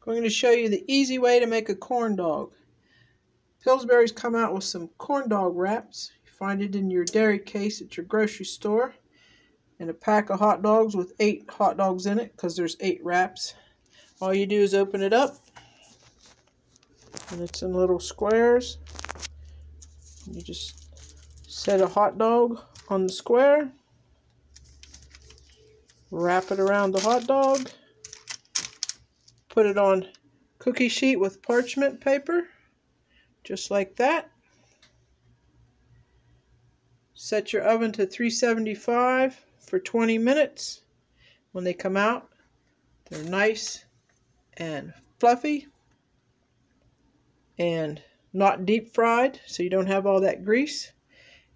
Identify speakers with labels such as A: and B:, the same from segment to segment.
A: I'm going to show you the easy way to make a corn dog. Pillsbury's come out with some corn dog wraps. You find it in your dairy case at your grocery store. And a pack of hot dogs with 8 hot dogs in it, because there's 8 wraps. All you do is open it up, and it's in little squares. You just set a hot dog on the square, wrap it around the hot dog, put it on cookie sheet with parchment paper, just like that. Set your oven to 375 for 20 minutes. When they come out, they're nice and fluffy and not deep fried, so you don't have all that grease.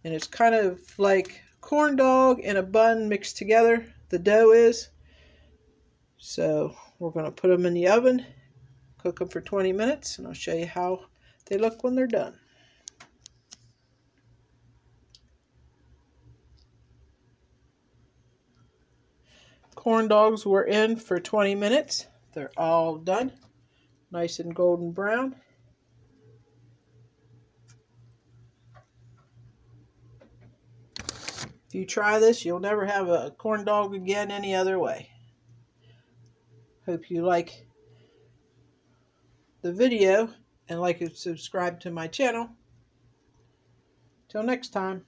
A: And it's kind of like corn dog and a bun mixed together, the dough is. So we're going to put them in the oven, cook them for 20 minutes, and I'll show you how they look when they're done. Corn dogs were in for 20 minutes. They're all done, nice and golden brown. If you try this, you'll never have a corn dog again any other way. Hope you like the video and like and subscribe to my channel. Till next time.